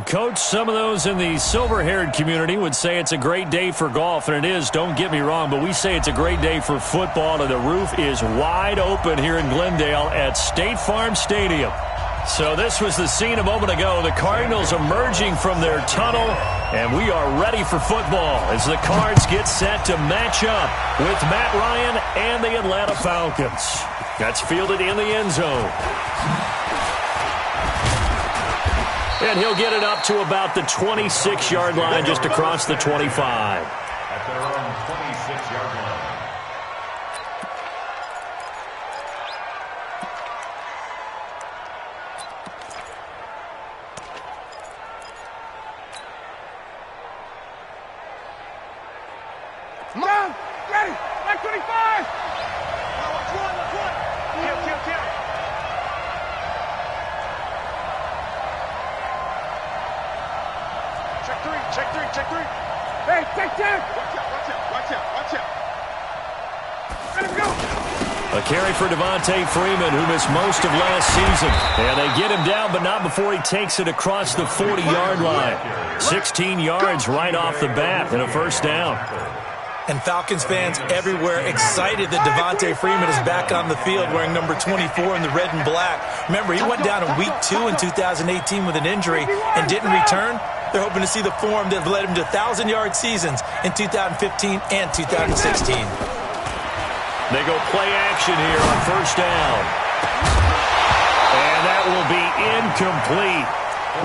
Coach, some of those in the silver-haired community would say it's a great day for golf, and it is, don't get me wrong, but we say it's a great day for football, and the roof is wide open here in Glendale at State Farm Stadium. So this was the scene a moment ago. The Cardinals emerging from their tunnel, and we are ready for football as the Cards get set to match up with Matt Ryan and the Atlanta Falcons. That's fielded in the end zone. And he'll get it up to about the 26-yard line, just across the 25. At their own 26-yard line. Come on, ready, like 25. Watch one. Kill. Check three. Hey, check. Watch out. Let him go. A carry for Devontae Freeman, who missed most of last season. And they get him down, but not before he takes it across the 40-yard line. 16 yards right off the bat and a first down. And Falcons fans everywhere excited that Devontae Freeman is back on the field wearing number 24 in the red and black. Remember, he went down in Week 2 in 2018 with an injury and didn't return. They're hoping to see the form that led him to 1,000-yard seasons in 2015 and 2016. They go play action here on first down. And that will be incomplete.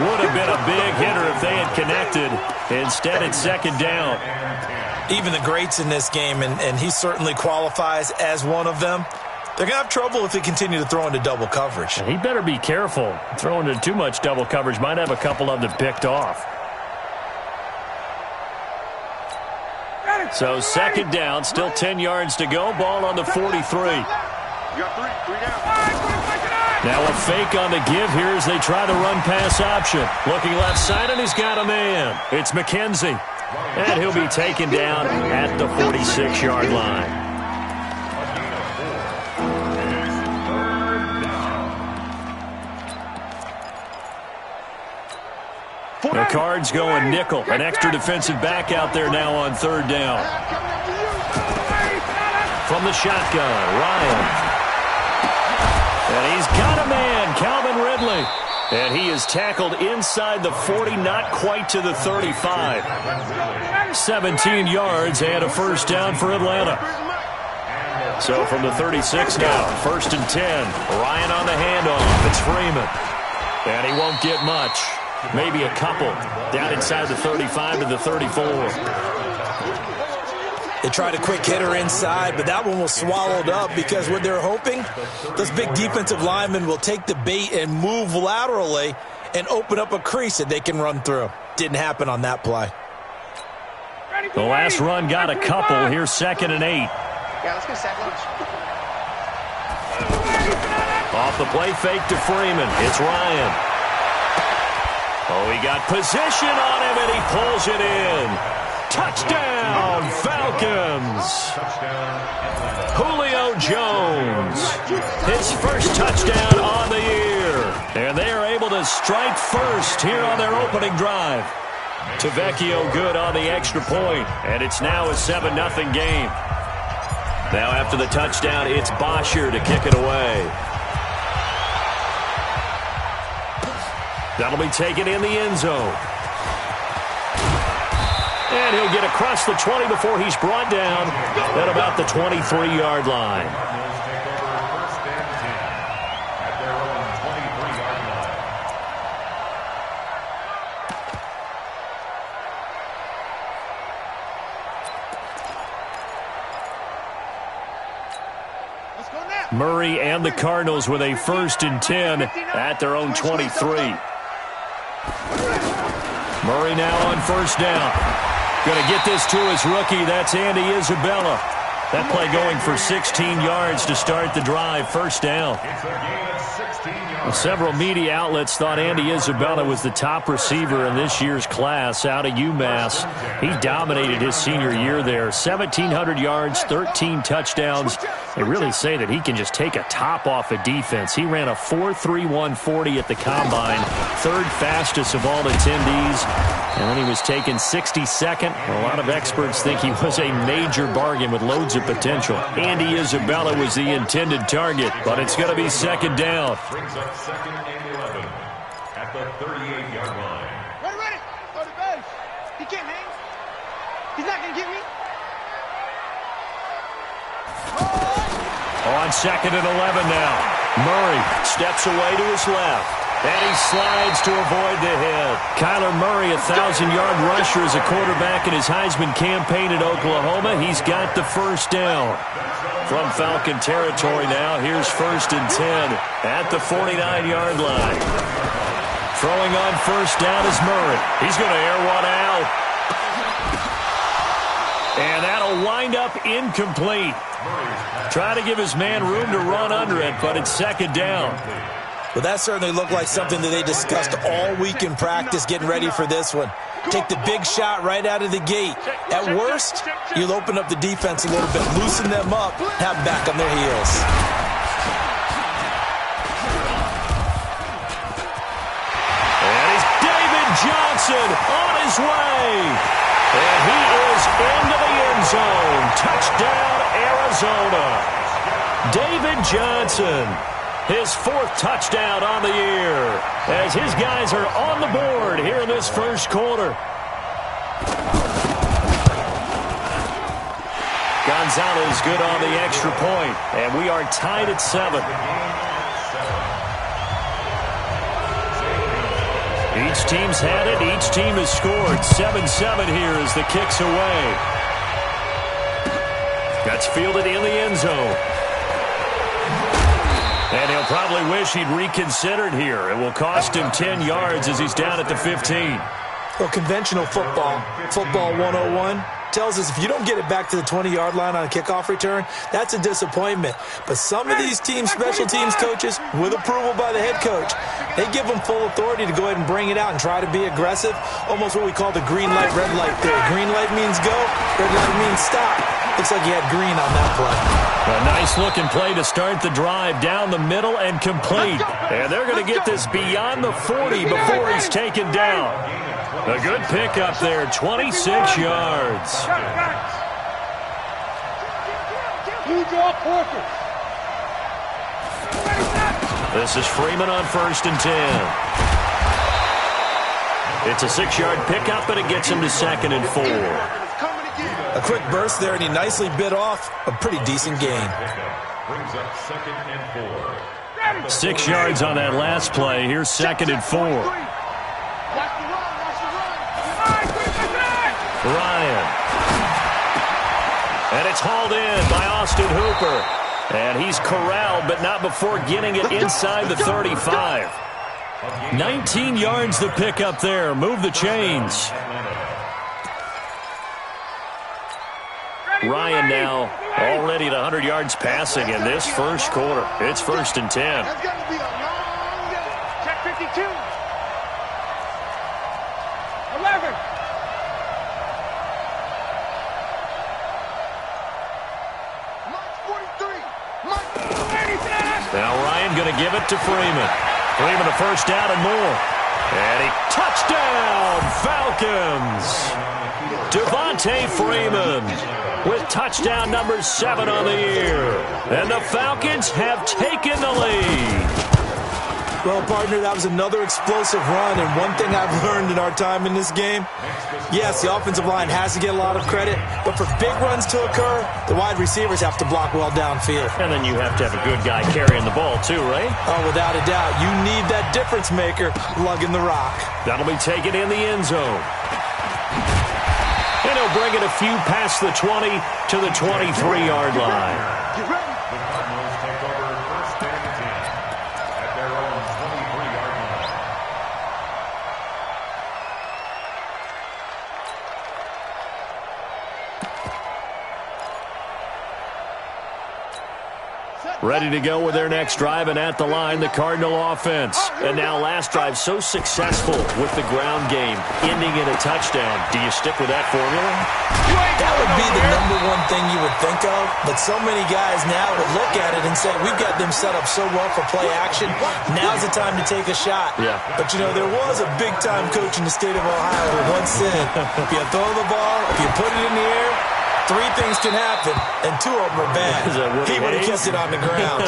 Would have been a big hitter if they had connected. Instead, it's second down. Even the greats in this game, and he certainly qualifies as one of them, they're going to have trouble if they continue to throw into double coverage. He better be careful. Throwing into too much double coverage might have a couple of them picked off. So second down, still 10 yards to go. Ball on the 43. You got three down. Now a fake on the give here as they try the run-pass option. Looking left side, and he's got a man. It's McKenzie. And he'll be taken down at the 46-yard line. The Cards going nickel. An extra defensive back out there now on third down. From the shotgun, Ryan. And he's got a man, Calvin Ridley. And he is tackled inside the 40, not quite to the 35. 17 yards and a first down for Atlanta. So from the 36 now, first and 10. Ryan on the handoff. It's Freeman. And he won't get much. Maybe a couple. Down inside the 35 to the 34. They tried a quick hitter inside, but that one was swallowed up because what they're hoping, those big defensive linemen will take the bait and move laterally and open up a crease that they can run through. Didn't happen on that play. The last run got a couple. Here's second and 8. Yeah, let's go sack lunch. Off the play fake to Freeman. It's Ryan. Oh, he got position on him, and he pulls it in. Touchdown, Falcons. Julio Jones. His first touchdown on the year. And they are able to strike first here on their opening drive. Tavecchio good on the extra point, and it's now a 7-0 game. Now after the touchdown, it's Bosher to kick it away. That'll be taken in the end zone. And he'll get across the 20 before he's brought down at about the 23-yard line. Murray and the Cardinals with a first and 10 at their own 23. Murray now on first down. Going to get this to his rookie. That's Andy Isabella. That play going for 16 yards to start the drive. First down. Several media outlets thought Andy Isabella was the top receiver in this year's class out of UMass. He dominated his senior year there. 1,700 yards, 13 touchdowns, They really say that he can just take a top off a defense. He ran a 4.31 40 at the Combine, third fastest of all attendees, and then he was taken 62nd. A lot of experts think he was a major bargain with loads of potential. Andy Isabella was the intended target, but it's going to be second down. Brings up second and 11 at the 38-yard line. Ready. Go to base. He can't hang. He's not going to get me. On second and 11 now. Murray steps away to his left. And he slides to avoid the hit. Kyler Murray, 1,000-yard rusher as a quarterback in his Heisman campaign at Oklahoma. He's got the first down. From Falcon territory now, here's first and 10 at the 49-yard line. Throwing on first down is Murray. He's going to air one out. And that'll wind up incomplete. Trying to give his man room to run under it, but it's second down. Well, that certainly looked like something that they discussed all week in practice getting ready for this one. Take the big shot right out of the gate. At worst, you'll open up the defense a little bit, loosen them up, have them back on their heels. And it's David Johnson on his way. And he is into the end zone. Touchdown, Arizona. David Johnson, his fourth touchdown on the year, as his guys are on the board here in this first quarter. Gonzalez good on the extra point, and we are tied at 7. Each team's had it. Each team has scored. 7-7 here as the kick's away. That's fielded in the end zone. And he'll probably wish he'd reconsidered here. It will cost him 10 yards as he's down at the 15. Well, conventional football 101, tells us if you don't get it back to the 20-yard line on a kickoff return, that's a disappointment. But some of these teams, special teams coaches, with approval by the head coach, they give them full authority to go ahead and bring it out and try to be aggressive, almost what we call the green light, red light theory. Green light means go, red light means stop. Looks like he had green on that play. A nice-looking play to start the drive down the middle and complete. And they're going to get this beyond the 40 before he's taken down. A good pickup there, 26 yards. This is Freeman on first and 10. It's a 6-yard pickup, but it gets him to second and 4. A quick burst there, and he nicely bit off a pretty decent gain. Brings up second and 4. 6 yards on that last play. Here's second and 4. Ryan. And it's hauled in by Austin Hooper. And he's corralled, but not before getting it inside the 35. 19 yards the pickup there. Move the chains. Ryan now already at 100 yards passing in this first quarter. It's first and 10. That's got to be a long day. Check 52. 11. Now Ryan going to give it to Freeman. Freeman a first down and more. And he touchdown Falcons. Devontae Freeman with touchdown number 7 on the year. And the Falcons have taken the lead. Well, partner, that was another explosive run, and one thing I've learned in our time in this game, yes, the offensive line has to get a lot of credit, but for big runs to occur, the wide receivers have to block well downfield. And then you have to have a good guy carrying the ball too, right? Oh, without a doubt. You need that difference maker lugging the rock. That'll be taken in the end zone. And he'll bring it a few past the 20 to the 23-yard line. The Cardinals take over first and 10 at their own 23-yard line. Ready to go with their next drive, and at the line, the Cardinal offense. And now last drive so successful with the ground game, ending in a touchdown. Do you stick with that formula? That would be the #1 thing you would think of, but so many guys now would look at it and say, we've got them set up so well for play action. Now's the time to take a shot. Yeah. But, you know, there was a big-time coach in the state of Ohio who once said, if you throw the ball, if you put it in the air, 3 things can happen, and 2 of them are bad. He would have kept it on the ground.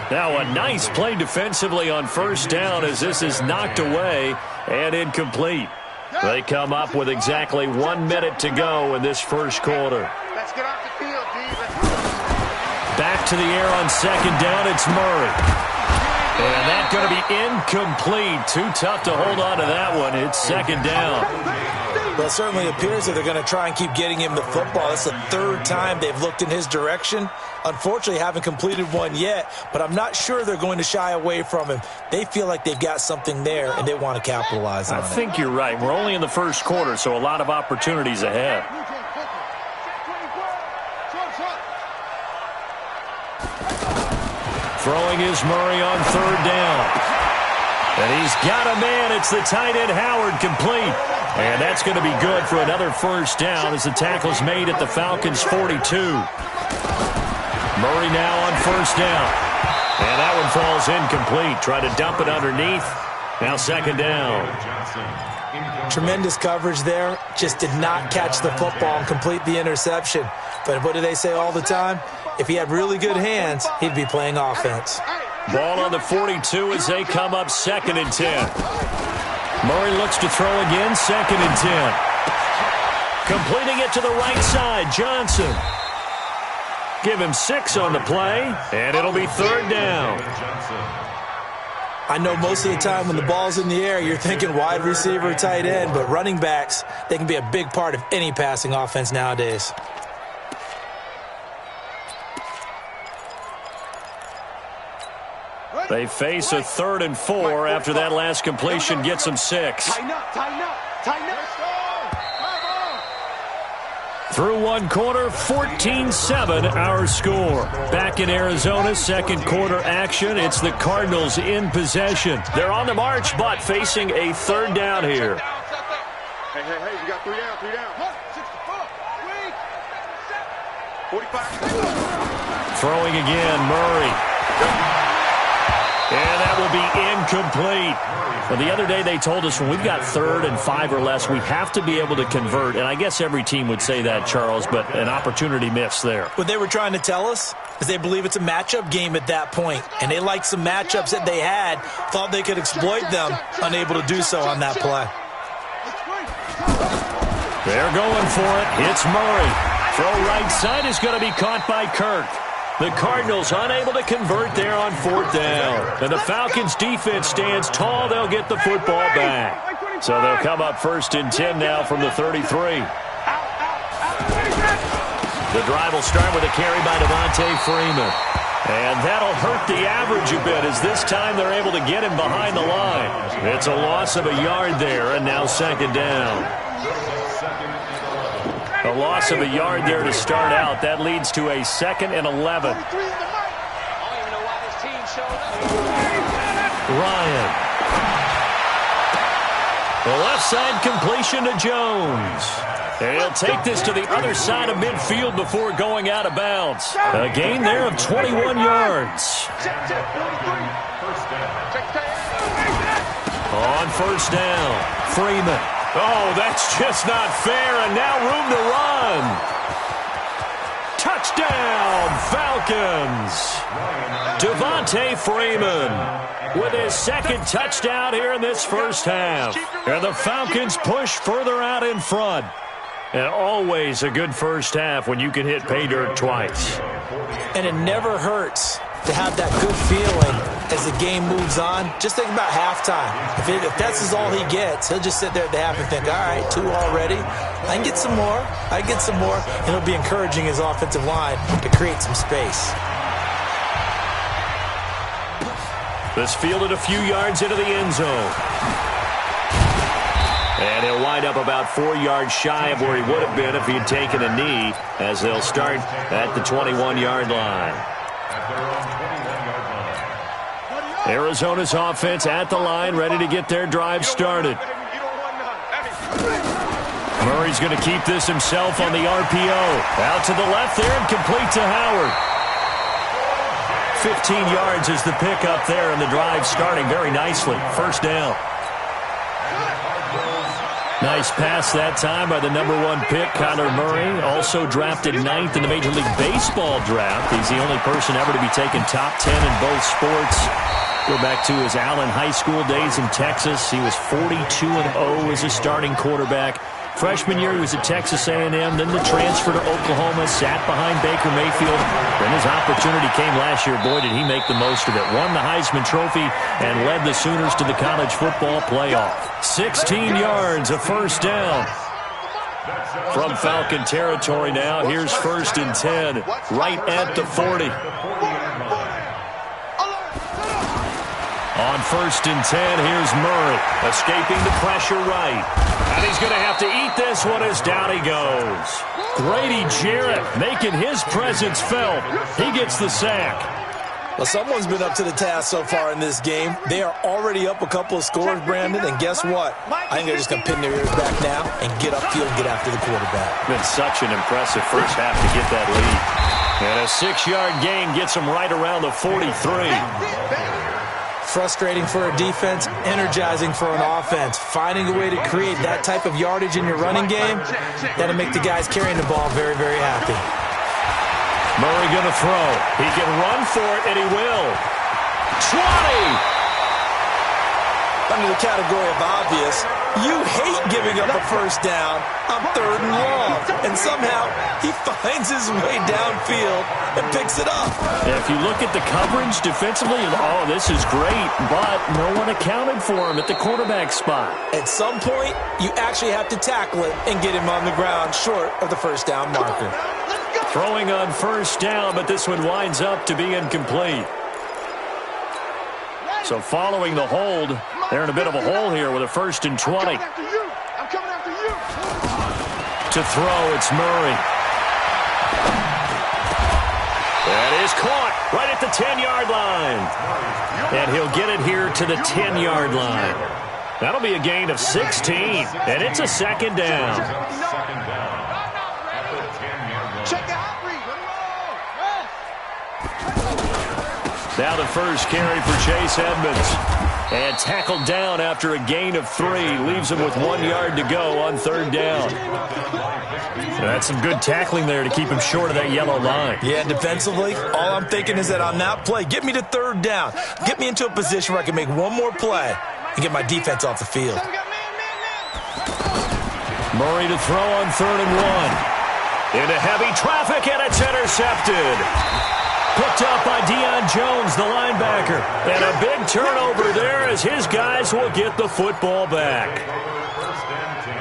Now a nice play defensively on first down as this is knocked away and incomplete. They come up with exactly 1 minute to go in this first quarter. Let's get off the field, D. Back to the air on second down, it's Murray. And that's going to be incomplete. Too tough to hold on to that one. It's second down. Well, it certainly appears that they're going to try and keep getting him the football. It's the 3rd time they've looked in his direction. Unfortunately, haven't completed one yet, but I'm not sure they're going to shy away from him. They feel like they've got something there, and they want to capitalize on it. I think you're right. We're only in the first quarter, so a lot of opportunities ahead. Throwing is Murray on third down. And he's got a man. It's the tight end Howard, complete. And that's going to be good for another first down as the tackle's made at the Falcons' 42. Murray now on first down. And that one falls incomplete. Try to dump it underneath. Now second down. Tremendous coverage there. Just did not catch the football and complete the interception. But what do they say all the time? If he had really good hands, he'd be playing offense. Ball on the 42 as they come up 2nd and 10. Murray looks to throw again, 2nd and 10. Completing it to the right side, Johnson. Give him 6 on the play, and it'll be 3rd down. I know most of the time when the ball's in the air, you're thinking wide receiver, tight end, but running backs, they can be a big part of any passing offense nowadays. They face a 3rd and 4 after that last completion gets them 6. Tighten up, tighten up, tighten up. Through 1 quarter, 14-7 our score. Back in Arizona, 2nd quarter action. It's the Cardinals in possession. They're on the march, but facing a 3rd down here. Hey, you got 3 down, 3 down. 45. Throwing again, Murray. And that will be incomplete. Well, the other day they told us when we've got 3rd and 5 or less, we have to be able to convert. And I guess every team would say that, Charles, but an opportunity missed there. What they were trying to tell us is they believe it's a matchup game at that point. And they liked some matchups that they had, thought they could exploit them, unable to do so on that play. They're going for it. It's Murray. Throw right side is going to be caught by Kirk. The Cardinals unable to convert there on 4th down. And the Falcons defense stands tall. They'll get the football back. So they'll come up 1st and 10 now from the 33. The drive will start with a carry by Devontae Freeman. And that'll hurt the average a bit as this time they're able to get him behind the line. It's a loss of a yard there, and now 2nd down. A loss of a yard there to start out. That leads to a 2nd and 11. Ryan. The left side completion to Jones. And he'll take this to the other side of midfield before going out of bounds. A gain there of 21 yards. On first down, Freeman. Oh, that's just not fair, and now room to run. Touchdown, Falcons. Devontae Freeman with his 2nd touchdown here in this first half. And the Falcons push further out in front. And always a good first half when you can hit pay dirt twice. And it never hurts to have that good feeling as the game moves on. Just think about halftime. If that's all he gets, he'll just sit there at the half and think, all right, 2 already. I can get some more. I can get some more. And he'll be encouraging his offensive line to create some space. This fielded a few yards into the end zone. And he'll wind up about 4 yards shy of where he would have been if he had taken a knee, as they'll start at the 21-yard line. at their own 21-yard line. Arizona's offense at the line, ready to get their drive started. Murray's going to keep this himself on the RPO. Out to the left there and complete to Howard. 15 yards is the pickup there, and the drive starting very nicely. First down. Nice pass that time by the #1 pick, Kyler Murray. Also drafted 9th in the Major League Baseball draft. He's the only person ever to be taken top 10 in both sports. Go back to his Allen High School days in Texas. He was 42-0 as a starting quarterback. Freshman year, he was at Texas A&M, then the transfer to Oklahoma, sat behind Baker Mayfield. Then his opportunity came last year. Boy, did he make the most of it. Won the Heisman Trophy and led the Sooners to the college football playoff. 16 yards, a first down. From Falcon territory now, here's 1st and 10, right at the 40. On 1st and 10, here's Murray, escaping the pressure right. And he's going to have to eat this one as down he goes. Grady Jarrett making his presence felt. He gets the sack. Well, someone's been up to the task so far in this game. They are already up a couple of scores, Brandon, and guess what? I think they're just going to pin their ears back now and get upfield and get after the quarterback. Been such an impressive first half to get that lead. And a 6-yard gain gets them right around the 43. Frustrating for a defense, energizing for an offense. Finding a way to create that type of yardage in your running game, that'll make the guys carrying the ball very, very happy. Murray going to throw. He can run for it, and he will. 20! Under the category of obvious, you hate giving up a first down on 3rd and long. And somehow, he finds his way downfield and picks it up. If you look at the coverage defensively, oh, this is great, but no one accounted for him at the quarterback spot. At some point, you actually have to tackle it and get him on the ground short of the first down marker. Throwing on 1st down, but this one winds up to be incomplete. So following the hold, they're in a bit of a hole here with a 1st and 20. I'm coming after you. To throw, it's Murray. That is caught right at the 10-yard line. And he'll get it here to the 10-yard line. That'll be a gain of 16, and it's a 2nd down. Check out, read. Now the first carry for Chase Edmonds. And tackled down after a gain of 3. Leaves him with 1 yard to go on 3rd down. That's some good tackling there to keep him short of that yellow line. Yeah, defensively, all I'm thinking is that on that play, get me to 3rd down. Get me into a position where I can make one more play and get my defense off the field. Murray to throw on 3rd and 1. Into heavy traffic, and it's intercepted. Picked up by Deion Jones, the linebacker. And a big turnover there as his guys will get the football back.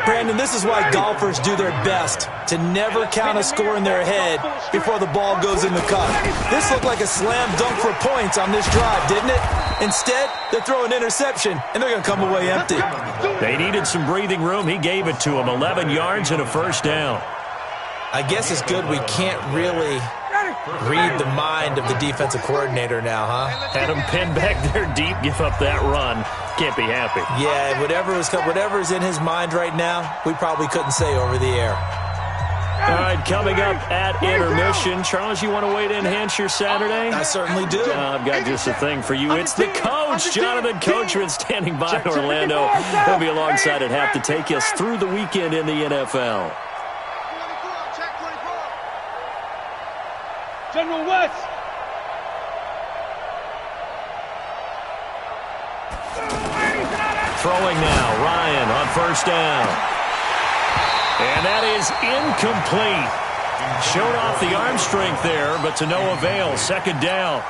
Brandon, this is why golfers do their best to never count a score in their head before the ball goes in the cup. This looked like a slam dunk for points on this drive, didn't it? Instead, they throw an interception, and they're going to come away empty. They needed some breathing room. He gave it to them. 11 yards and a 1st down. I guess it's good we can't really read the mind of the defensive coordinator now, huh? Had him pinned back there deep, give up that run. Can't be happy. Yeah, whatever's in his mind right now, we probably couldn't say over the air. All right, coming up at intermission. Charles, you want to wait to enhance your Saturday? I certainly do. I've got just a thing for you. It's the coach, Jonathan Coachman, standing by in Orlando. He'll be alongside at half to take us through the weekend in the NFL. General West. Throwing now, Ryan on 1st down. And that is incomplete. Showed off the arm strength there, but to no avail. 2nd down.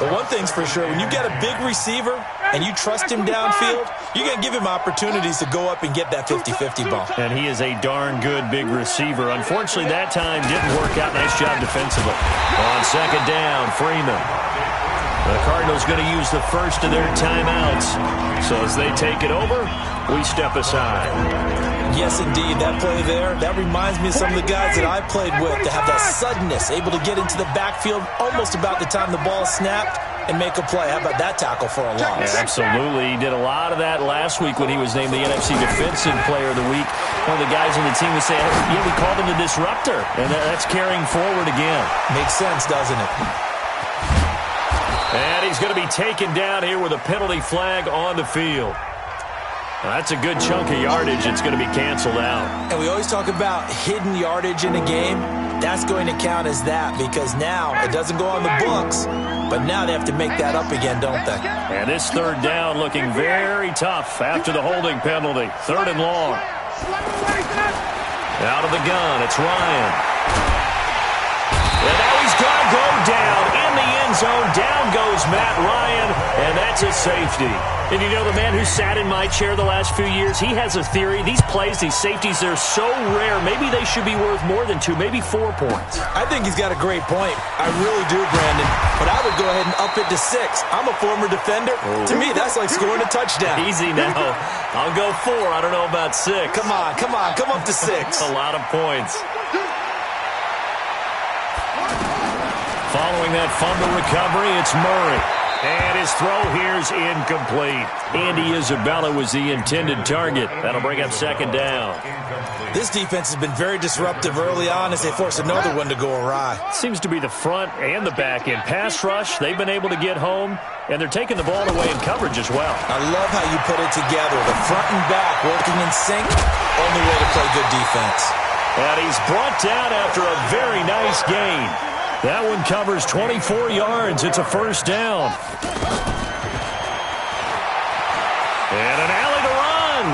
But one thing's for sure, when you got a big receiver and you trust him downfield, you're going to give him opportunities to go up and get that 50-50 ball. And he is a darn good big receiver. Unfortunately, that time didn't work out. Nice job defensively. On 2nd down, Freeman. The Cardinals going to use the first of their timeouts. So as they take it over, we step aside. Yes, indeed. That play there, that reminds me of some of the guys that I played with that have that suddenness, able to get into the backfield almost about the time the ball snapped and make a play. How about that tackle for a loss? Yeah, absolutely. He did a lot of that last week when he was named the NFC Defensive Player of the Week. One of the guys on the team was saying, yeah, we called him the disruptor, and that's carrying forward again. Makes sense, doesn't it? And he's going to be taken down here with a penalty flag on the field. Well, that's a good chunk of yardage. It's going to be canceled out. And we always talk about hidden yardage in a game. That's going to count as that because now it doesn't go on the books, but now they have to make that up again, don't they? And this third down looking very tough after the holding penalty. 3rd and long. Out of the gun, it's Ryan. And now he's going to go down in the end zone. Down goes Matt Ryan, and that's a safety. And you know, the man who sat in my chair the last few years, he has a theory. These plays, these safeties, they're so rare. Maybe they should be worth more than 2, maybe 4 points. I think he's got a great point. I really do, Brandon. But I would go ahead and up it to 6. I'm a former defender. Oh. To me, that's like scoring a touchdown. Easy now. I'll go 4. I don't know about 6. Come on. Come up to 6. A lot of points. Following that fumble recovery, it's Murray. And his throw here's incomplete. Andy Isabella was the intended target. That'll bring up 2nd down. This defense has been very disruptive early on as they force another one to go awry. Seems to be the front and the back end. Pass rush, they've been able to get home, and they're taking the ball away in coverage as well. I love how you put it together. The front and back working in sync. Only way to play good defense. And he's brought down after a very nice gain. That one covers 24 yards. It's a 1st down. And an alley to run.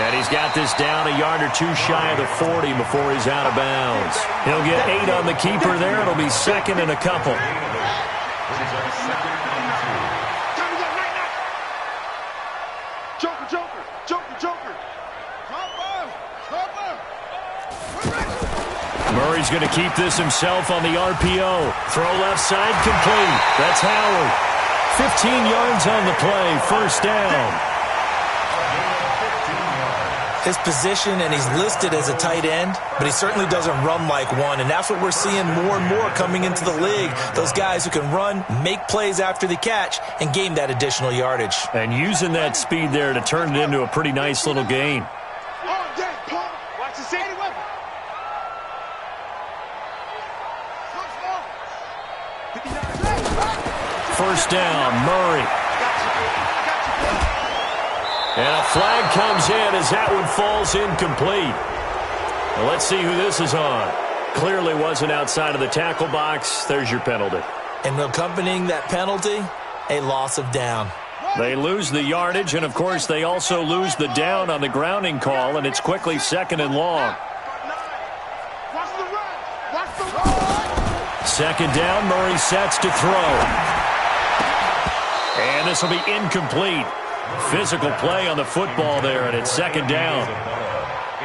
And he's got this down a yard or 2 shy of the 40 before he's out of bounds. He'll get 8 on the keeper there. It'll be 2nd and a couple. Murray's going to keep this himself on the RPO. Throw left side complete. That's Howard. 15 yards on the play. 1st down. His position, and he's listed as a tight end, but he certainly doesn't run like one, and that's what we're seeing more and more coming into the league. Those guys who can run, make plays after the catch, and gain that additional yardage. And using that speed there to turn it into a pretty nice little gain. Watch the safety weapon. 1st down, Murray. And a flag comes in as that one falls incomplete. Well, let's see who this is on. Clearly wasn't outside of the tackle box. There's your penalty. And accompanying that penalty, a loss of down. They lose the yardage, and, of course, they also lose the down on the grounding call, and it's quickly 2nd and long. 2nd down, Murray sets to throw. And this will be incomplete. Physical play on the football there, and it's 2nd down.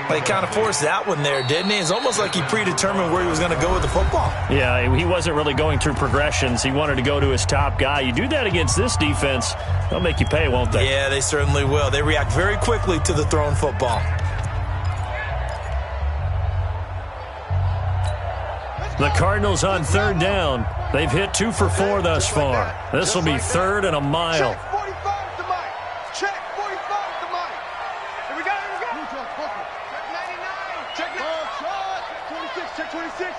But he kind of forced that one there, didn't he? It's almost like he predetermined where he was going to go with the football. Yeah, he wasn't really going through progressions. He wanted to go to his top guy. You do that against this defense, they'll make you pay, won't they? Yeah, they certainly will. They react very quickly to the thrown football. The Cardinals on 3rd down. They've hit 2 for 4 thus far. This will be 3rd and a mile. Check 45 to Mike. Check 45 to Mike. Here we go. Check 99. Check 26. Check 26.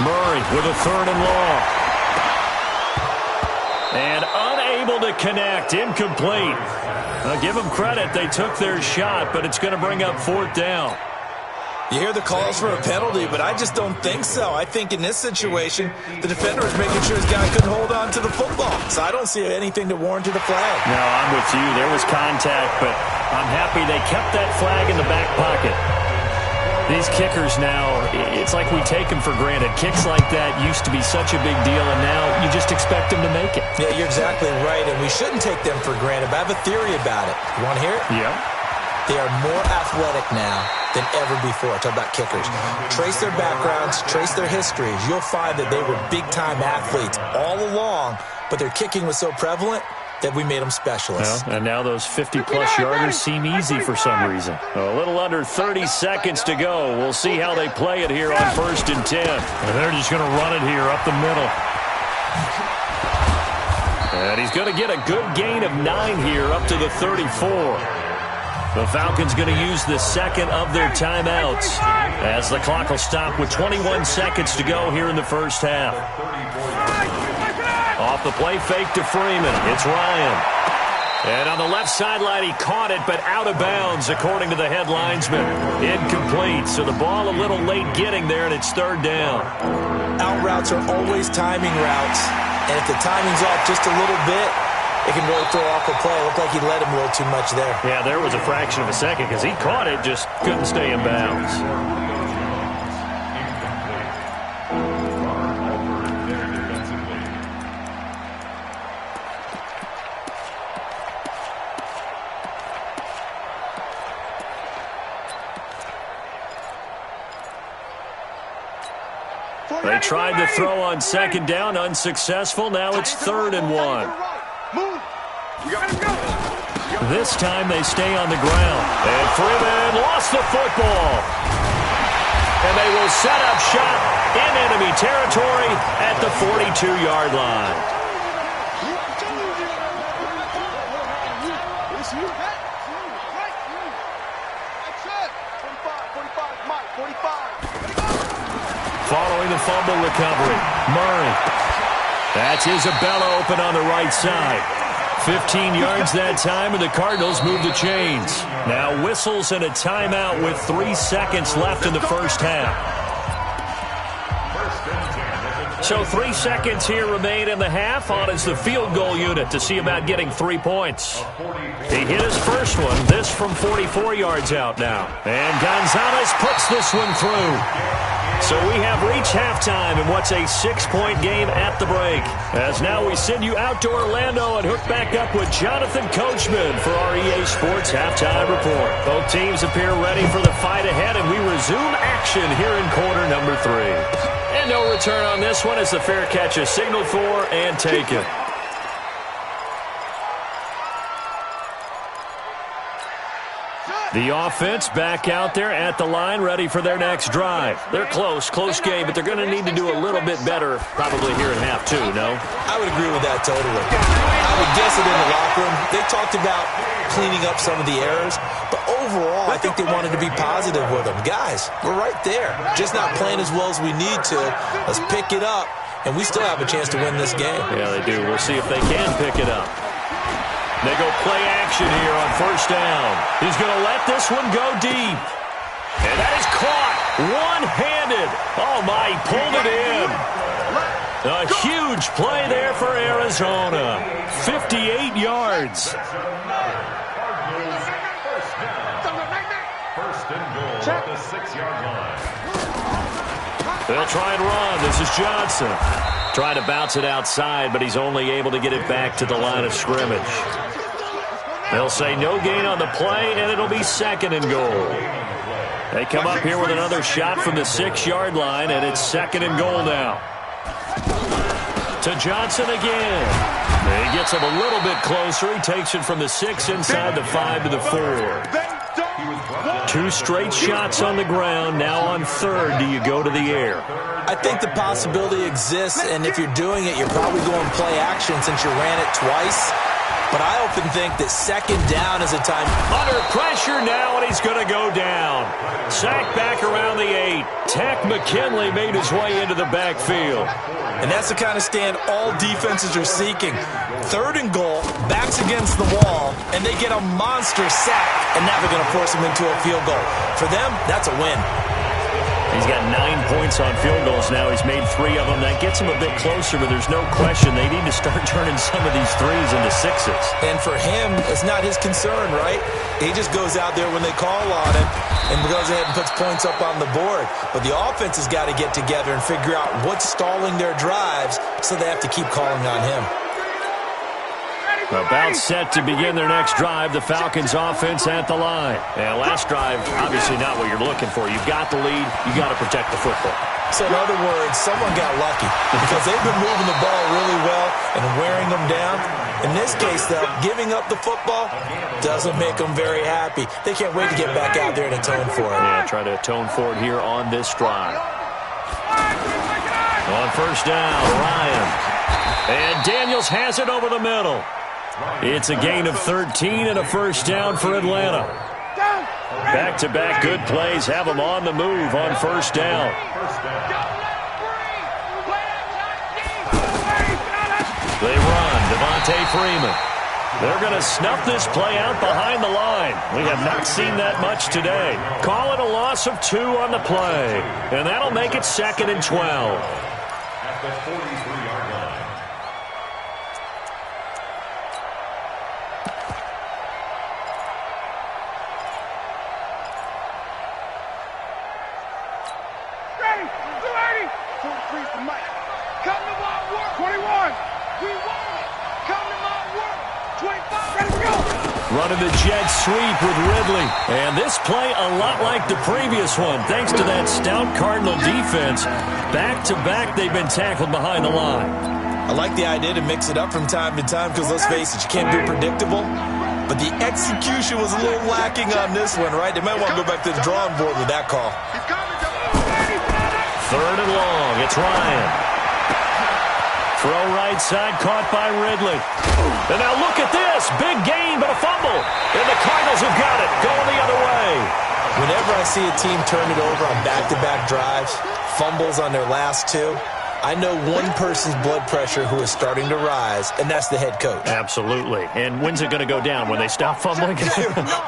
Murray with a 3rd and long. And unable to connect. Incomplete. Now, give them credit. They took their shot, but it's going to bring up 4th down. You hear the calls for a penalty, but I just don't think so. I think in this situation, the defender was making sure his guy couldn't hold on to the football. So I don't see anything to warrant a flag. No, I'm with you. There was contact, but I'm happy they kept that flag in the back pocket. These kickers now, it's like we take them for granted. Kicks like that used to be such a big deal, and now you just expect them to make it. Yeah, you're exactly right, and we shouldn't take them for granted, but I have a theory about it. You want to hear it? Yeah. They are more athletic now than ever before. Talk about kickers. Trace their backgrounds, trace their histories. You'll find that they were big-time athletes all along, but their kicking was so prevalent, that we made them specialists. Well, and now those 50-plus yarders seem easy for some reason. A little under 30 seconds to go. We'll see how they play it here on 1st and 10. And they're just going to run it here up the middle. And he's going to get a good gain of 9 here up to the 34. The Falcons going to use the second of their timeouts as the clock will stop with 21 seconds to go here in the first half. Off the play fake to Freeman. It's Ryan. And on the left sideline, he caught it, but out of bounds, according to the head linesman. Incomplete. So the ball a little late getting there, and it's 3rd down. Out routes are always timing routes. And if the timing's off just a little bit, it can really throw off a play. It looked like he let him a little too much there. Yeah, there was a fraction of a second because he caught it, just couldn't stay in bounds. They tried to throw on 2nd down, unsuccessful. Now it's 3rd and 1. This time they stay on the ground. And Freeman lost the football. And they will set up shop in enemy territory at the 42-yard line. Following the fumble recovery, Murray. That's Isabella open on the right side. 15 yards that time, and the Cardinals move the chains. Now whistles and a timeout with 3 seconds left in the first half. So 3 seconds here remain in the half. On is the field goal unit to see about getting 3 points. He hit his first one. This from 44 yards out now. And Gonzalez puts this one through. So we have reached halftime in what's a 6-point game at the break. As now we send you out to Orlando and hook back up with Jonathan Coachman for our EA Sports Halftime Report. Both teams appear ready for the fight ahead, and we resume action here in quarter number 3. And no return on this one as the fair catch is signaled for and taken. The offense back out there at the line, ready for their next drive. They're close game, but they're going to need to do a little bit better probably here in half 2, no? I would agree with that totally. I would guess it in the locker room. They talked about cleaning up some of the errors, but overall, I think they wanted to be positive with them. Guys, we're right there. Just not playing as well as we need to. Let's pick it up, and we still have a chance to win this game. Yeah, they do. We'll see if they can pick it up. They go play action here on 1st down. He's going to let this one go deep. And that is caught one-handed. Oh, my, he pulled it in. A huge play there for Arizona. 58 yards. First and goal at the 6-yard line. They'll try and run. This is Johnson. Trying to bounce it outside, but he's only able to get it back to the line of scrimmage. They'll say no gain on the play, and it'll be 2nd and goal. They come up here with another shot from the 6-yard line, and it's 2nd and goal now. To Johnson again. He gets him a little bit closer. He takes it from the 6 inside the 5 to the 4. 2 straight shots on the ground. Now on 3rd, do you go to the air? I think the possibility exists, and if you're doing it, you're probably going play action since you ran it twice. But I often think that 2nd down is a time. Under pressure now, and he's going to go down. Sacked back around the 8. Tech McKinley made his way into the backfield. And that's the kind of stand all defenses are seeking. 3rd and goal, backs against the wall, and they get a monster sack. And now they're going to force him into a field goal. For them, that's a win. He's got 9 points on field goals now. He's made 3 of them. That gets him a bit closer, but there's no question they need to start turning some of these 3s into 6s. And for him, it's not his concern, right? He just goes out there when they call on him and goes ahead and puts points up on the board. But the offense has got to get together and figure out what's stalling their drives, so they have to keep calling on him. About set to begin their next drive, the Falcons offense at the line. And last drive, obviously not what you're looking for. You've got the lead. You've got to protect the football. So in other words, someone got lucky because they've been moving the ball really well and wearing them down. In this case, though, giving up the football doesn't make them very happy. They can't wait to get back out there and atone for it. Yeah, try to atone for it here on this drive. On first down, Ryan. And Daniels has it over the middle. It's a gain of 13 and a first down for Atlanta. Back-to-back good plays have them on the move on first down. They run, Devontae Freeman. They're going to snuff this play out behind the line. We have not seen that much today. Call it a loss of 2 on the play. And that'll make it 2nd and 12. At the 43-yard line. Running the jet sweep with Ridley. And this play a lot like the previous one, thanks to that stout Cardinal defense. Back-to-back, they've been tackled behind the line. I like the idea to mix it up from time to time because, let's face it, you can't be predictable. But the execution was a little lacking on this one, right? They might want to go back to the drawing board with that call. 3rd and long. It's Ryan. Throw right side, caught by Ridley. And now look at this. Big gain, but a fumble. And the Cardinals have got it. Going the other way. Whenever I see a team turn it over on back-to-back drives, fumbles on their last 2, I know one person's blood pressure who is starting to rise, and that's the head coach. Absolutely. And when's it going to go down? When they stop fumbling?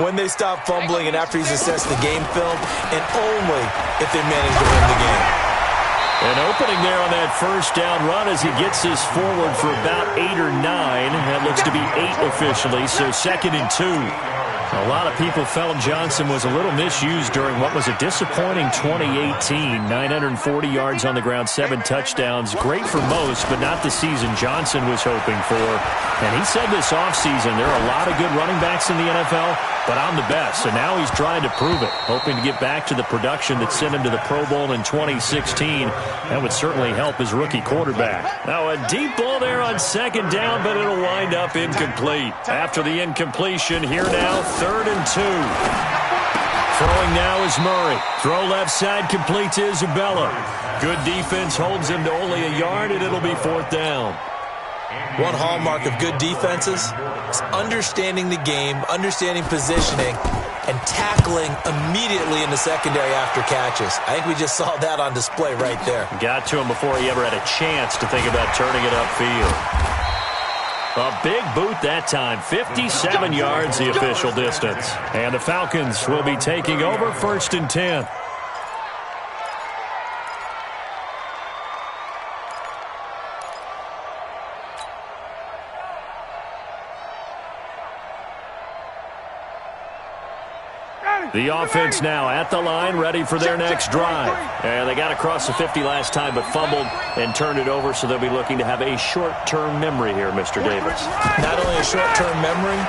When they stop fumbling and after he's assessed the game film, and only if they manage to win the game. An opening there on that first down run as he gets this forward for about 8 or 9. That looks to be 8 officially, so 2nd and 2. A lot of people felt Johnson was a little misused during what was a disappointing 2018. 940 yards on the ground, 7 touchdowns. Great for most, but not the season Johnson was hoping for. And he said this offseason there are a lot of good running backs in the NFL, but I'm the best. So now he's trying to prove it, hoping to get back to the production that sent him to the Pro Bowl in 2016. That would certainly help his rookie quarterback. Now a deep ball there on 2nd down, but it'll wind up incomplete. After the incompletion, here now, 3rd and 2. Throwing now is Murray. Throw left side, complete to Isabella. Good defense holds him to only a yard, and it'll be 4th down. One hallmark of good defenses is understanding the game, understanding positioning, and tackling immediately in the secondary after catches. I think we just saw that on display right there. Got to him before he ever had a chance to think about turning it upfield. A big boot that time, 57 yards the official distance. And the Falcons will be taking over 1st and 10. The offense now at the line, ready for their next drive. And they got across the 50 last time, but fumbled and turned it over, so they'll be looking to have a short-term memory here, Mr. Davis. Not only a short-term memory,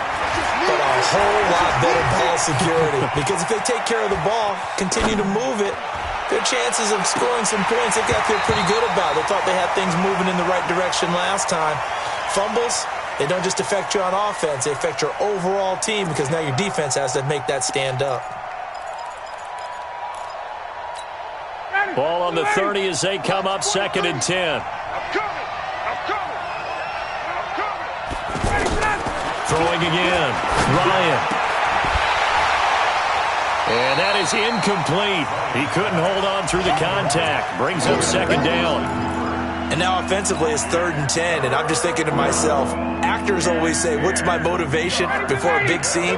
but a whole lot better ball security. Because if they take care of the ball, continue to move it, their chances of scoring some points, they got there pretty good about. They thought they had things moving in the right direction last time. Fumbles, they don't just affect you on offense, they affect your overall team because now your defense has to make that stand up. Ball on the 30 as they come up 2nd and 10. Throwing again. Ryan. And that is incomplete. He couldn't hold on through the contact. Brings up 2nd down. And now offensively it's 3rd and 10, and I'm just thinking to myself, actors always say, what's my motivation before a big scene?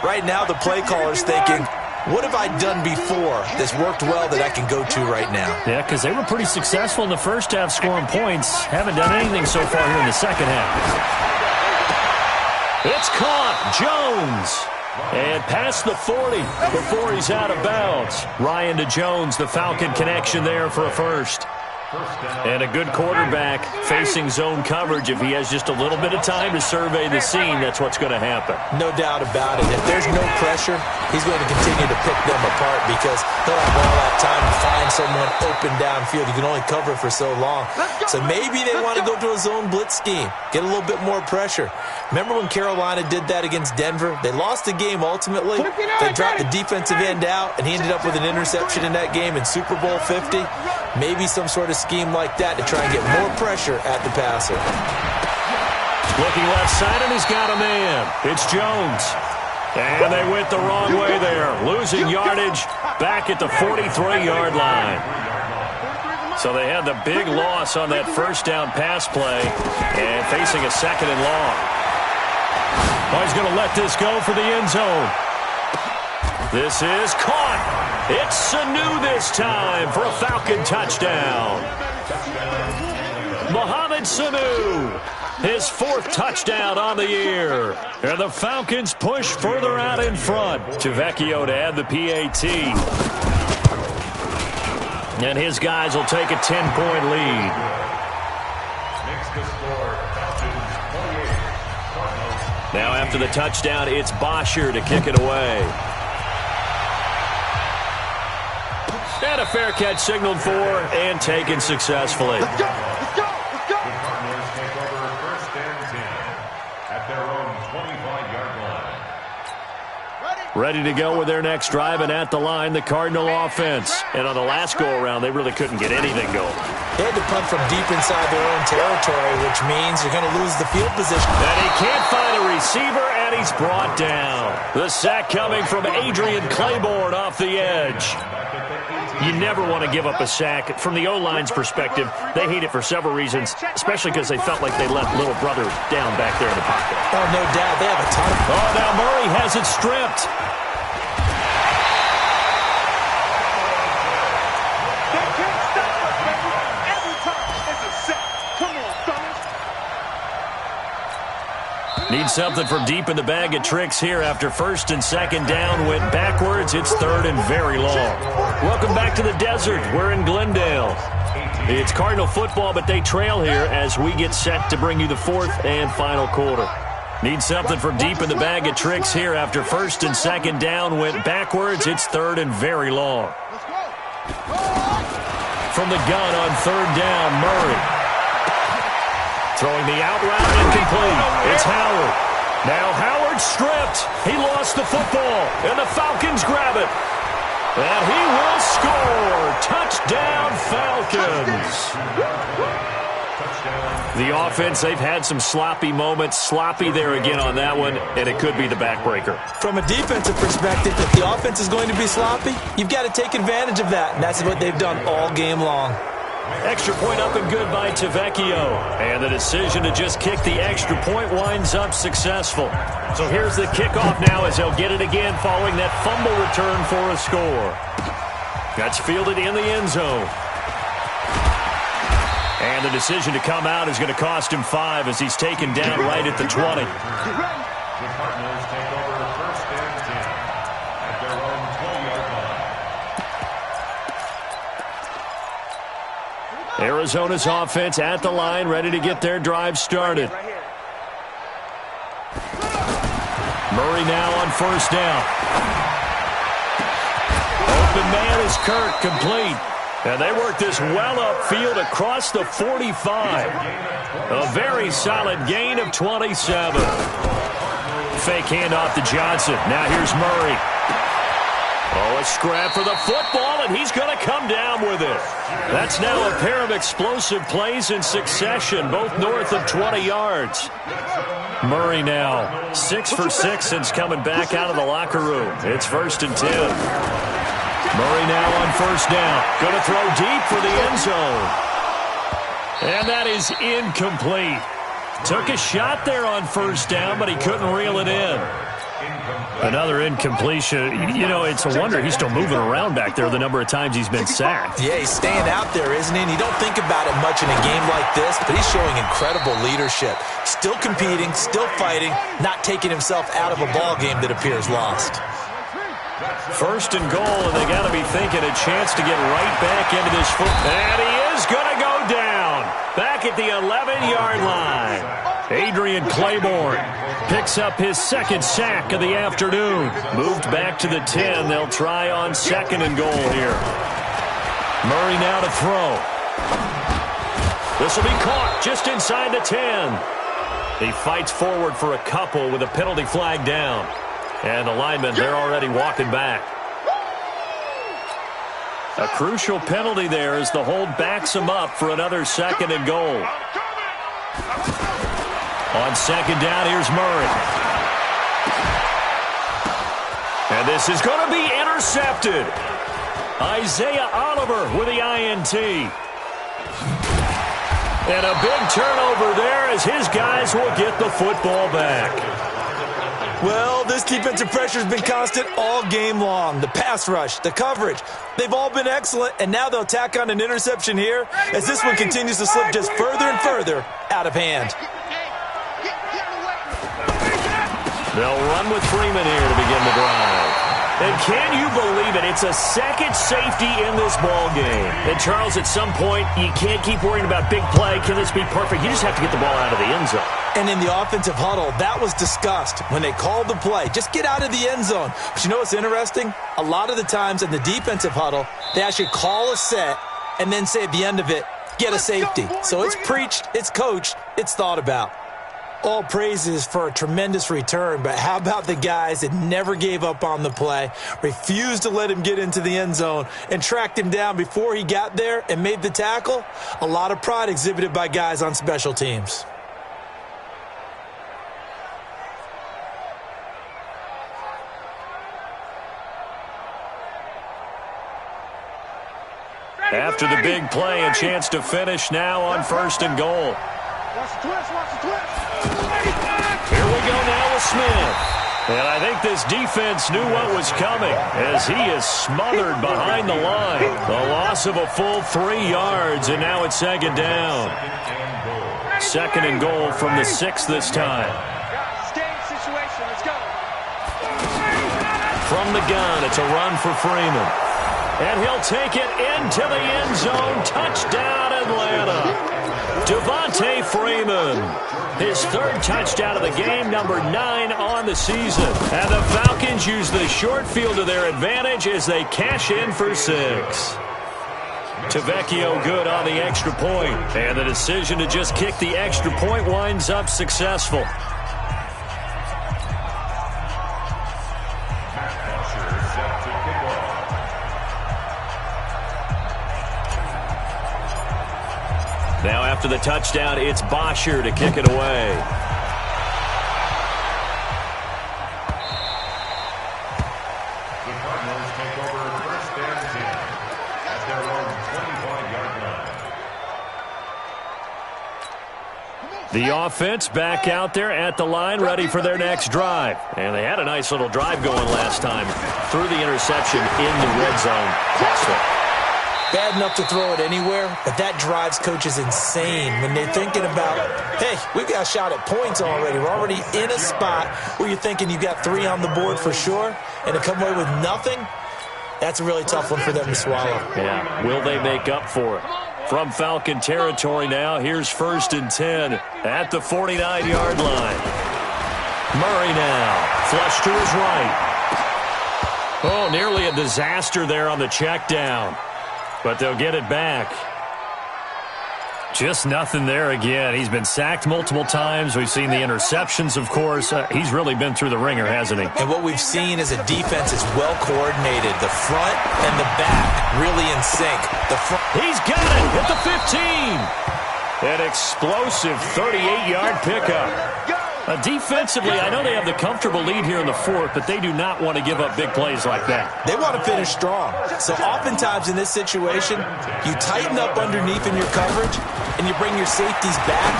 Right now the play caller's thinking, what have I done before that's worked well that I can go to right now? Yeah, because they were pretty successful in the first half scoring points. Haven't done anything so far here in the second half. It's caught. Jones. And past the 40 before he's out of bounds. Ryan to Jones, the Falcon connection there for a first. And a good quarterback facing zone coverage, if he has just a little bit of time to survey the scene, that's what's going to happen. No doubt about it. If there's no pressure, he's going to continue to pick them apart because he'll have all that time to find someone open downfield. You can only cover for so long. So maybe they want to go to a zone blitz scheme, get a little bit more pressure. Remember when Carolina did that against Denver? They lost the game ultimately. They dropped the defensive end out, and he ended up with an interception in that game in Super Bowl 50. Maybe some sort of scheme like that to try and get more pressure at the passer. Looking left side, and he's got a man. It's Jones. And they went the wrong way there. Losing yardage back at the 43-yard line. So they had the big loss on that first down pass play and facing a second and long. Oh, he's going to let this go for the end zone. This is caught. It's Sanu this time for a Falcon touchdown. Mohamed Sanu, his fourth touchdown on the year. And the Falcons push further out in front. Tavecchio to add the PAT. And his guys will take a 10-point lead. Makes the score, Falcons 28, Cardinals. Now after the touchdown, it's Bosher to kick it away. And a fair catch signaled for and taken successfully. Let's go! Let's go! Let's go! The Cardinals take over first and 10 at their own 25-yard line. Ready to go with their next drive, and at the line, the Cardinal offense. And on the last go-around, they really couldn't get anything going. They had to punt from deep inside their own territory, which means you're going to lose the field position. And he can't find a receiver, and he's brought down. The sack coming from Adrian Claiborne off the edge. You never want to give up a sack. From the O-line's perspective, they hate it for several reasons, especially because they felt like they left little brother down back there in the pocket. Oh, no doubt. They have a ton of... Oh, now Murray has it stripped. They can't stop us, baby. Every time it's a sack. Come on, fellas. Need something from deep in the bag of tricks here after first and second down went backwards. It's third and very long. Welcome back to the desert. We're in Glendale. It's Cardinal football, but they trail here as we get set to bring you the fourth and final quarter. Need something from deep in the bag of tricks here after first and second down went backwards. It's third and very long. From the gun on third down, Murray. Throwing the out route incomplete. It's Howard. Now Howard stripped. He lost the football, and the Falcons grab it. And he will score. Touchdown, Falcons. The offense, they've had some sloppy moments. Sloppy there again on that one, and it could be the backbreaker. From a defensive perspective, if the offense is going to be sloppy, you've got to take advantage of that, and that's what they've done all game long. Extra point up and good by Tavecchio. And the decision to just kick the extra point winds up successful. So here's the kickoff now as they'll get it again following that fumble return for a score. That's fielded in the end zone. And the decision to come out is going to cost him 5 as he's taken down right at the 20. The Cardinals take over first and 10 at their own 20-yard line. Arizona's offense at the line, ready to get their drive started. Murray now on first down. Open man is Kirk, complete. And they work this well upfield across the 45. A very solid gain of 27. Fake handoff to Johnson. Now here's Murray. Oh, a scrap for the football, and he's going to come down with it. That's now a pair of explosive plays in succession, both north of 20 yards. Murray now 6 for 6 since coming back out of the locker room. It's first and 10. Murray now on first down. Going to throw deep for the end zone. And that is incomplete. Took a shot there on first down, but he couldn't reel it in. Another incompletion. You know, it's a wonder he's still moving around back there the number of times he's been sacked. Yeah, he's staying out there, isn't he? And you don't think about it much in a game like this, but he's showing incredible leadership. Still competing, still fighting, not taking himself out of a ball game that appears lost. First and goal, and they got to be thinking a chance to get right back into this foot. And he is going to go down. Back at the 11-yard line. Adrian Claiborne picks up his second sack of the afternoon. Moved back to the 10. They'll try on second and goal here. Murray now to throw. This will be caught just inside the 10. He fights forward for a couple with a penalty flag down. And the linemen, they're already walking back. A crucial penalty there as the hold backs him up for another second and goal. On second down, here's Murray. And this is going to be intercepted. Isaiah Oliver with the INT. And a big turnover there as his guys will get the football back. Well, this defensive pressure has been constant all game long. The pass rush, the coverage, they've all been excellent, and now they'll tack on an interception here as this one continues to slip just further and further out of hand. They'll run with Freeman here to begin the drive. And can you believe it? It's a second safety in this ball game. And, Charles, at some point, you can't keep worrying about big play. Can this be perfect? You just have to get the ball out of the end zone. And in the offensive huddle, that was discussed when they called the play. Just get out of the end zone. But you know what's interesting? A lot of the times in the defensive huddle, they actually call a set and then say at the end of it, get a safety. So it's preached, it's coached, it's thought about. All praises for a tremendous return, but how about the guys that never gave up on the play, refused to let him get into the end zone, and tracked him down before he got there and made the tackle? A lot of pride exhibited by guys on special teams. After the big play, a chance to finish now on first and goal. Watch the twist, watch the twist. Here we go now with Smith. And I think this defense knew what was coming as he is smothered behind the line. The loss of a full 3 yards, and now it's second down. Second and goal from the 6 this time. Game situation, let's go. From the gun, it's a run for Freeman. And he'll take it into the end zone. Touchdown, Atlanta. Devontae Freeman, his third touchdown of the game, number 9 on the season. And the Falcons use the short field to their advantage as they cash in for 6. Tavecchio good on the extra point. And the decision to just kick the extra point winds up successful. Now after the touchdown, it's Bosher to kick it away. The Cardinals take over first and 10 at their own 25-yard line. The offense back out there at the line, ready for their next drive. And they had a nice little drive going last time. Threw the interception in the red zone. Cost them. Bad enough to throw it anywhere, but that drives coaches insane when they're thinking about, hey, we've got a shot at points already. We're already in a spot where you're thinking you got 3 on the board for sure, and to come away with nothing, that's a really tough one for them to swallow. Yeah, will they make up for it? From Falcon territory now, here's first and 10 at the 49-yard line. Murray now, flush to his right. Oh, nearly a disaster there on the check down. But they'll get it back. Just nothing there again. He's been sacked multiple times. We've seen the interceptions, of course. He's really been through the ringer, hasn't he? And what we've seen is a defense is well coordinated. The front and the back really in sync. The front. He's got it at the 15. An explosive 38-yard pickup. Defensively, I know they have the comfortable lead here in the 4th, but they do not want to give up big plays like that. They want to finish strong. So oftentimes in this situation, you tighten up underneath in your coverage, and you bring your safeties back.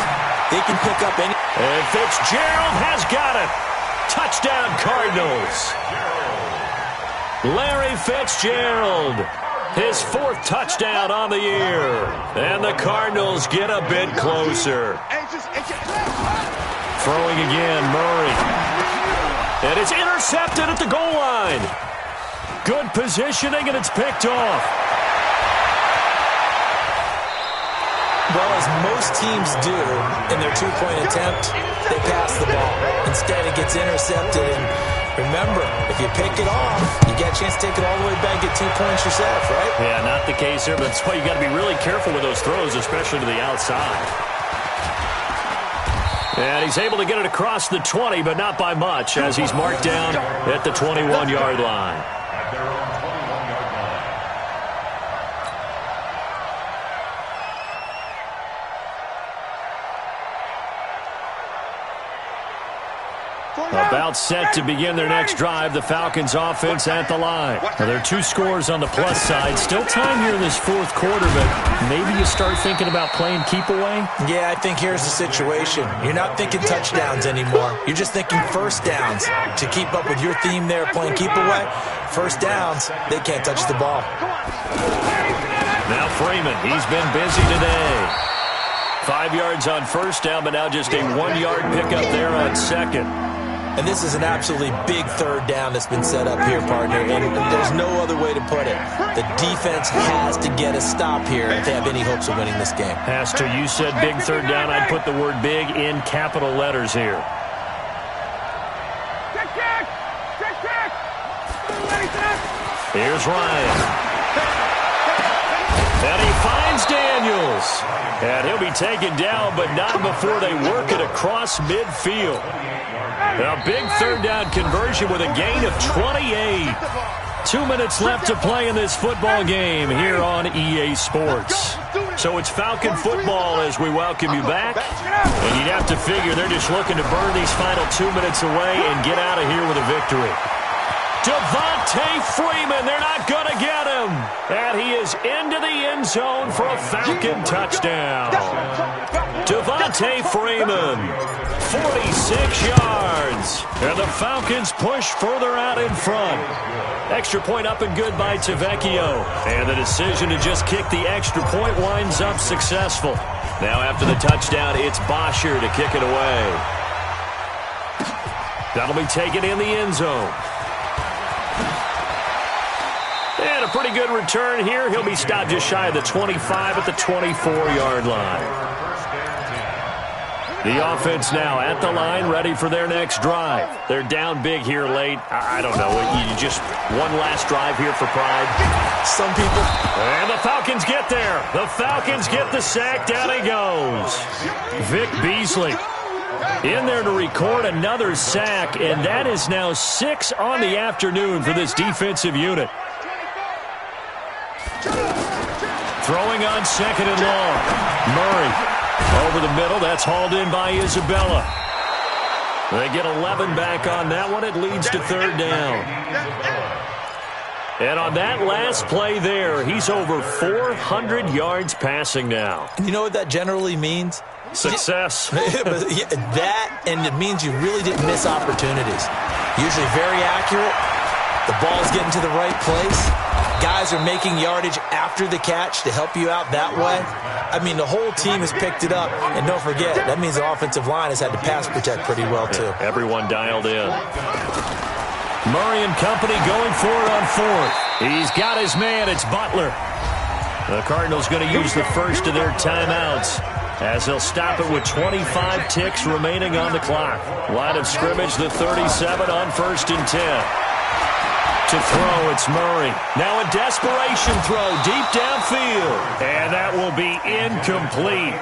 They can pick up any. And Fitzgerald has got it. Touchdown, Cardinals. Larry Fitzgerald, his 4th touchdown on the year. And the Cardinals get a bit closer. Throwing again, Murray. And it's intercepted at the goal line. Good positioning, and it's picked off. Well, as most teams do in their two-point attempt, they pass the ball. Instead, it gets intercepted. And remember, if you pick it off, you get a chance to take it all the way back, get 2 points yourself, right? Yeah, not the case here, but that's why you got to be really careful with those throws, especially to the outside. And he's able to get it across the 20, but not by much, as he's marked down at the 21-yard line. At their own 21-yard line. About set to begin their next drive, the Falcons offense at the line. Now, there are 2 scores on the plus side. Still time here in this fourth quarter, but maybe you start thinking about playing keep away? Yeah, I think here's the situation. You're not thinking touchdowns anymore. You're just thinking first downs. To keep up with your theme there, playing keep away, first downs, they can't touch the ball. Now Freeman, he's been busy today. 5 yards on first down, but now just a 1-yard pickup there on second. And this is an absolutely big third down that's been set up here, partner, and there's no other way to put it. The defense has to get a stop here if they have any hopes of winning this game. Pastor, you said big third down. I'd put the word big in capital letters here. Here's Ryan. And he finds Daniels. And he'll be taken down, but not before they work it across midfield. A big third down conversion with a gain of 28. 2 minutes left to play in this football game here on EA Sports. So it's Falcon football as we welcome you back. And you'd have to figure they're just looking to burn these final 2 minutes away and get out of here with a victory. Devontae Freeman, they're not going to get him. And he is into the end zone for a Falcon touchdown. Devontae Freeman, 46 yards. And the Falcons push further out in front. Extra point up and good by Tavecchio. And the decision to just kick the extra point winds up successful. Now after the touchdown, it's Bosher to kick it away. That'll be taken in the end zone. And a pretty good return here. He'll be stopped just shy of the 25 at the 24-yard line. The offense now at the line, ready for their next drive. They're down big here late. I don't know. You just one last drive here for pride. Some people. And the Falcons get there. The Falcons get the sack. Down he goes. Vic Beasley in there to record another sack, and that is now 6 on the afternoon for this defensive unit. Throwing on second and long. Murray. Over the middle, that's hauled in by Isabella. They get 11 back on that one. It leads to third down. And on that last play there, he's over 400 yards passing now. You know what that generally means? Success. That, and it means you really didn't miss opportunities. Usually very accurate. The ball's getting to the right place. Guys are making yardage after the catch to help you out that way. I mean, the whole team has picked it up. And don't forget, that means the offensive line has had to pass protect pretty well, too. Yeah, everyone dialed in. Murray and company going for it on fourth. He's got his man. It's Butler. The Cardinals going to use the first of their timeouts as they'll stop it with 25 ticks remaining on the clock. Line of scrimmage, the 37 on 1st and 10. To throw, it's Murray. Now a desperation throw deep downfield. And that will be incomplete.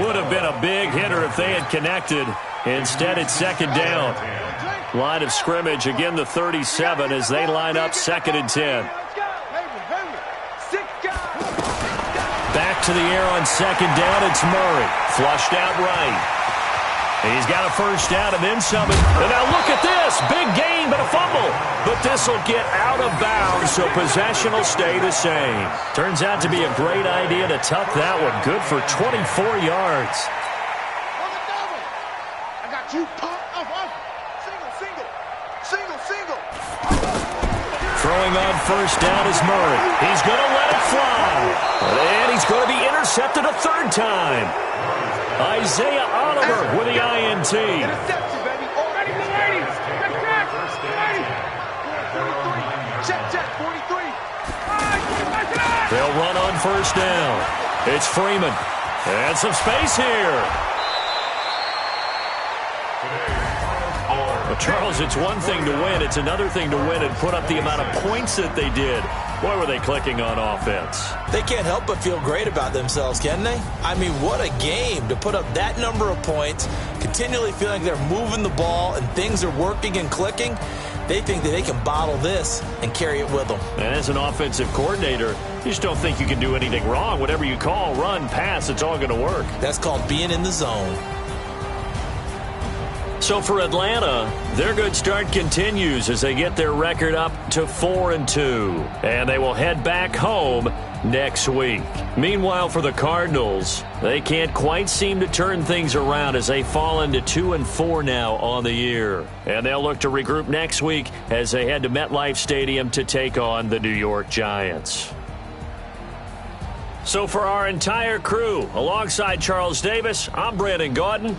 Would have been a big hitter if they had connected. Instead, it's second down. Line of scrimmage, again the 37 as they line up 2nd and 10. Back to the air on second down, it's Murray. Flushed out right. He's got a first down and then some. And now look at this. Big gain, but a fumble. But this will get out of bounds, so possession will stay the same. Turns out to be a great idea to tuck that one. Good for 24 yards. I got you. Single. Throwing on first down is Murray. He's going to let it fly. And he's going to be intercepted a third time. Isaiah Oliver with the INT. Interception, baby. Ready. Check. They'll run on first down. It's Freeman. And some space here. Well, Charles, it's one thing to win. It's another thing to win and put up the amount of points that they did. Boy, were they clicking on offense. They can't help but feel great about themselves, can they? I mean, what a game to put up that number of points, continually feeling they're moving the ball and things are working and clicking. They think that they can bottle this and carry it with them. And as an offensive coordinator, you just don't think you can do anything wrong. Whatever you call, run, pass, it's all going to work. That's called being in the zone. So for Atlanta, their good start continues as they get their record up to 4-2. And they will head back home next week. Meanwhile, for the Cardinals, they can't quite seem to turn things around as they fall into 2-4 now on the year. And they'll look to regroup next week as they head to MetLife Stadium to take on the New York Giants. So for our entire crew, alongside Charles Davis, I'm Brandon Gaudin.